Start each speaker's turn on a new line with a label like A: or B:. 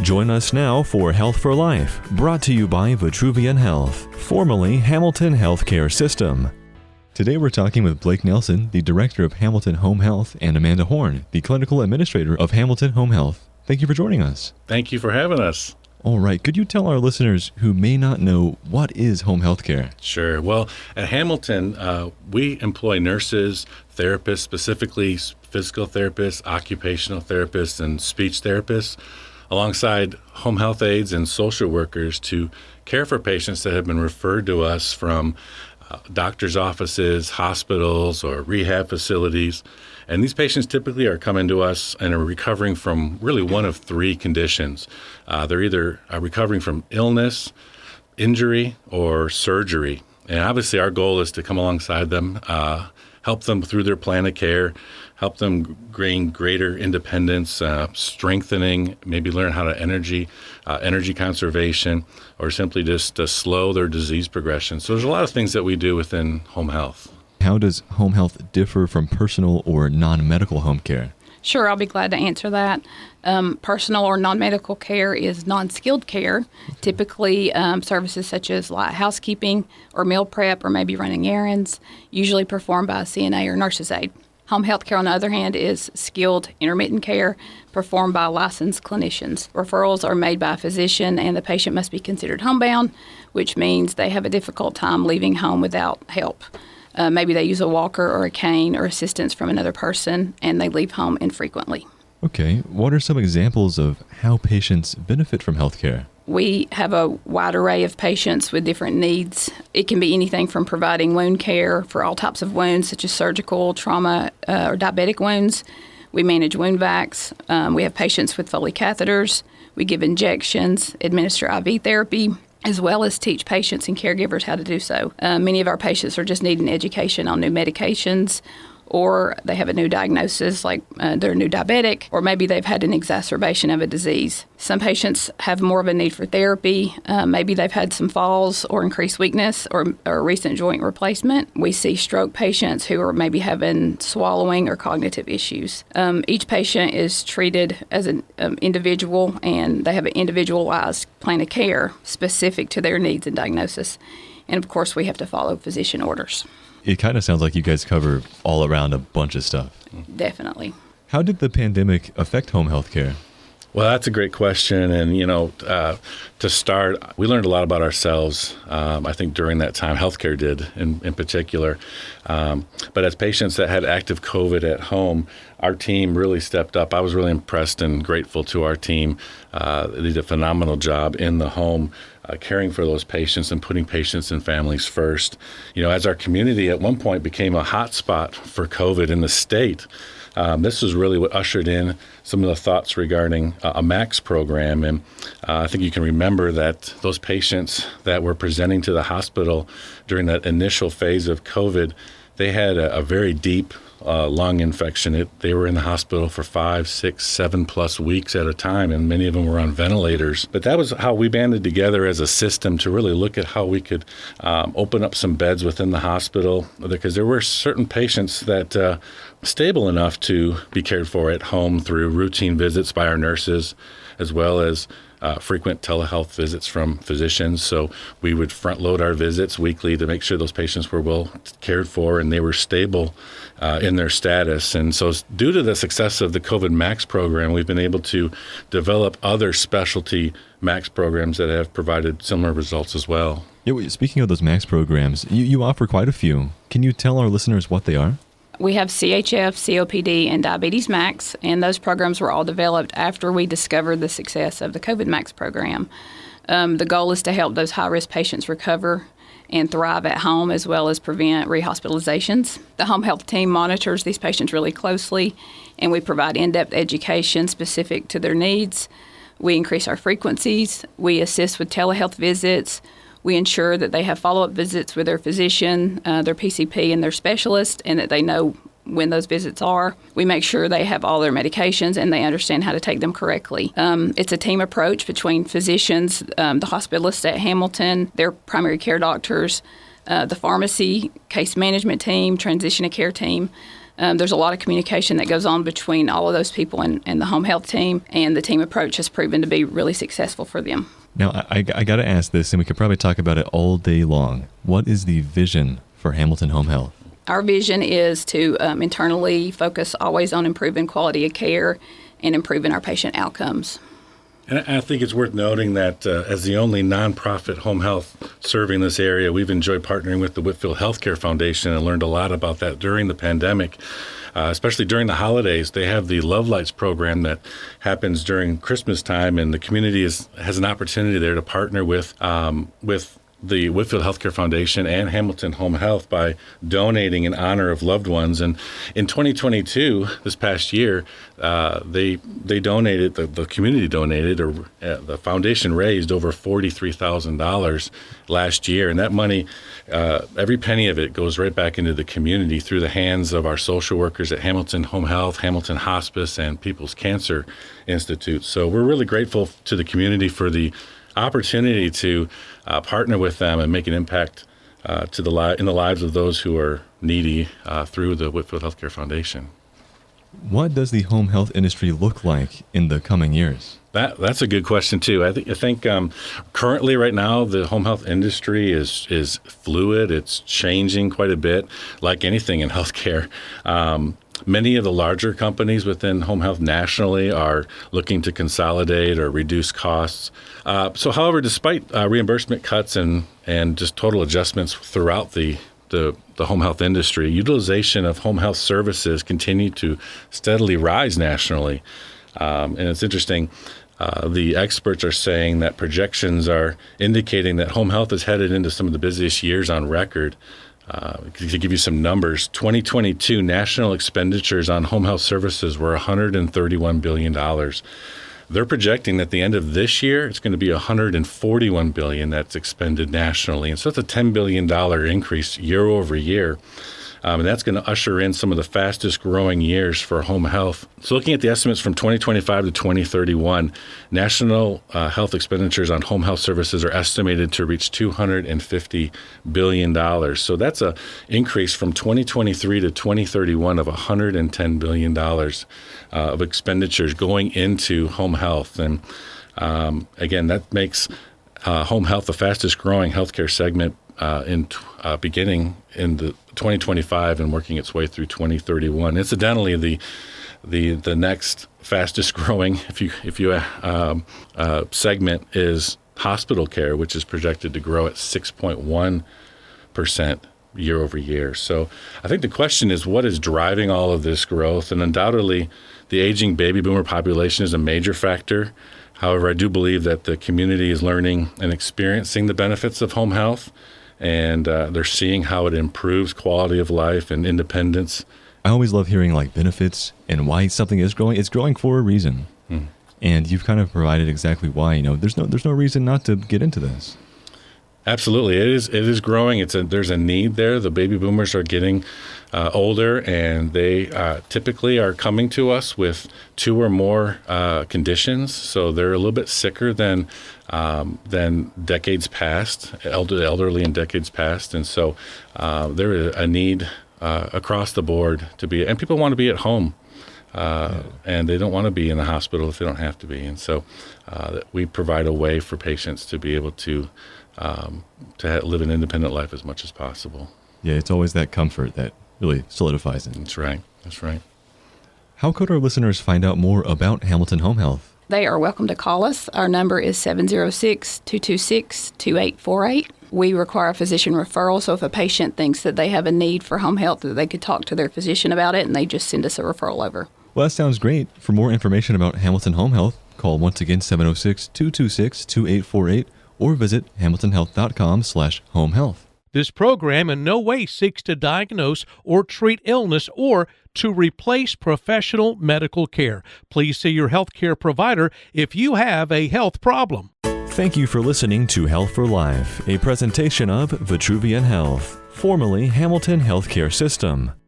A: Join us now for Health for Life, brought to you by Vitruvian Health, formerly Hamilton Healthcare System. Today we're talking with Blake Nelson, the Director of Hamilton Home Health, and Amanda Horne, the Clinical Administrator of Hamilton Home Health. Thank you for joining us.
B: Thank you for having us.
A: All right. Could you tell our listeners who may not know what is home health care?
B: Sure. Well, at Hamilton, we employ nurses, therapists, specifically physical therapists, occupational therapists, and speech therapists, alongside home health aides and social workers to care for patients that have been referred to us from doctor's offices, hospitals, or rehab facilities. And these patients typically are coming to us and are recovering from really one of three conditions. They're either recovering from illness, injury, or surgery. And obviously our goal is to come alongside them, help them through their plan of care, help them gain greater independence, strengthening, maybe learn how to energy conservation, or simply just to slow their disease progression. So there's a lot of things that we do within home health.
A: How does home health differ from personal or non-medical home care?
C: Sure, I'll be glad to answer that. Personal or non-medical care is non-skilled care, typically services such as light housekeeping or meal prep or maybe running errands, usually performed by a CNA or nurse's aide. Home health care, on the other hand, is skilled intermittent care performed by licensed clinicians. Referrals are made by a physician, and the patient must be considered homebound, which means they have a difficult time leaving home without help. Maybe they use a walker or a cane or assistance from another person, and they leave home infrequently.
A: Okay. What are some examples of how patients benefit from health care?
C: We have a wide array of patients with different needs. It can be anything from providing wound care for all types of wounds, such as surgical, trauma, or diabetic wounds. We manage wound vacs. We have patients with Foley catheters. We give injections, administer IV therapy, as well as teach patients and caregivers how to do so. Many of our patients are just needing education on new medications, or they have a new diagnosis, like they're a new diabetic, or maybe they've had an exacerbation of a disease. Some patients have more of a need for therapy. Maybe they've had some falls or increased weakness or recent joint replacement. We see stroke patients who are maybe having swallowing or cognitive issues. Each patient is treated as an individual, and they have an individualized plan of care specific to their needs and diagnosis. And of course, we have to follow physician orders.
A: It kind of sounds like you guys cover all around a bunch of stuff.
C: Definitely.
A: How did the pandemic affect home health care?
B: Well, that's a great question. And, to start, we learned a lot about ourselves, I think, during that time. Healthcare did in particular. But as patients that had active COVID at home, our team really stepped up. I was really impressed and grateful to our team. They did a phenomenal job in the home, caring for those patients and putting patients and families first. As our community at one point became a hot spot for COVID in the state, this was really what ushered in some of the thoughts regarding a MAX program. And I think you can remember that those patients that were presenting to the hospital during that initial phase of COVID, they had a very deep lung infection. They were in the hospital for 5, 6, 7+ weeks at a time, and many of them were on ventilators. But that was how we banded together as a system to really look at how we could open up some beds within the hospital, because there were certain patients that stable enough to be cared for at home through routine visits by our nurses, as well as frequent telehealth visits from physicians. So we would front load our visits weekly to make sure those patients were well cared for and they were stable in their status. And so due to the success of the COVID MAX program, we've been able to develop other specialty MAX programs that have provided similar results as well.
A: Yeah, speaking of those MAX programs, you offer quite a few. Can you tell our listeners what they are?
C: We have CHF, COPD, and Diabetes MAX, and those programs were all developed after we discovered the success of the COVID MAX program. The goal is to help those high-risk patients recover and thrive at home, as well as prevent rehospitalizations. The home health team monitors these patients really closely, and we provide in-depth education specific to their needs. We increase our frequencies. We assist with telehealth visits. We ensure that they have follow-up visits with their physician, their PCP, and their specialist, and that they know when those visits are. We make sure they have all their medications and they understand how to take them correctly. It's a team approach between physicians, the hospitalists at Hamilton, their primary care doctors, the pharmacy, case management team, transition of care team. There's a lot of communication that goes on between all of those people and the home health team, and the team approach has proven to be really successful for them.
A: Now, I got to ask this, and we could probably talk about it all day long. What is the vision for Hamilton Home Health?
C: Our vision is to internally focus always on improving quality of care and improving our patient outcomes.
B: And I think it's worth noting that as the only nonprofit home health serving this area, we've enjoyed partnering with the Whitfield Healthcare Foundation and learned a lot about that during the pandemic, especially during the holidays. They have the Love Lights program that happens during Christmas time, and the community has an opportunity there to partner with the Whitfield Healthcare Foundation and Hamilton Home Health by donating in honor of loved ones. And in 2022, this past year, they donated, the community donated, or the foundation raised over $43,000 last year. And that money, every penny of it goes right back into the community through the hands of our social workers at Hamilton Home Health, Hamilton Hospice, and People's Cancer Institute. So we're really grateful to the community for the opportunity to partner with them and make an impact in the lives of those who are needy through the Whitfield Healthcare Foundation.
A: What does the home health industry look like in the coming years?
B: That's a good question too. I think currently, right now, the home health industry is fluid. It's changing quite a bit, like anything in healthcare. Many of the larger companies within home health nationally are looking to consolidate or reduce costs. However, despite reimbursement cuts and just total adjustments throughout the home health industry, utilization of home health services continue to steadily rise nationally. And it's interesting, the experts are saying that projections are indicating that home health is headed into some of the busiest years on record. To give you some numbers, 2022 national expenditures on home health services were $131 billion. They're projecting that at the end of this year, it's going to be $141 billion that's expended nationally. And so it's a $10 billion increase year over year. And that's going to usher in some of the fastest growing years for home health. So looking at the estimates from 2025 to 2031, national health expenditures on home health services are estimated to reach $250 billion. So that's an increase from 2023 to 2031 of $110 billion of expenditures going into home health. And again, that makes home health the fastest growing healthcare segment beginning in the 2025 and working its way through 2031. Incidentally, the next fastest growing, segment is hospital care, which is projected to grow at 6.1% year over year. So I think the question is, what is driving all of this growth? And undoubtedly, the aging baby boomer population is a major factor. However, I do believe that the community is learning and experiencing the benefits of home health, and they're seeing how it improves quality of life and independence.
A: I always love hearing like benefits and why something is growing. It's growing for a reason. And you've kind of provided exactly why. There's no reason not to get into this.
B: Absolutely. It is growing. There's a need there. The baby boomers are getting older, and they typically are coming to us with 2 or more conditions. So they're a little bit sicker than decades past, elderly in decades past. And so there is a need across the board and people want to be at home. And they don't want to be in the hospital if they don't have to be. And so we provide a way for patients to be able to live an independent life as much as possible.
A: Yeah, it's always that comfort that really solidifies it.
B: That's right.
A: How could our listeners find out more about Hamilton Home Health?
C: They are welcome to call us. Our number is 706-226-2848. We require a physician referral, so if a patient thinks that they have a need for home health, they could talk to their physician about it, and they just send us a referral over.
A: Well, that sounds great. For more information about Hamilton Home Health, call once again 706-226-2848 or visit hamiltonhealth.com/homehealth.
D: This program in no way seeks to diagnose or treat illness or to replace professional medical care. Please see your healthcare provider if you have a health problem.
A: Thank you for listening to Health for Life, a presentation of Vitruvian Health, formerly Hamilton Healthcare System.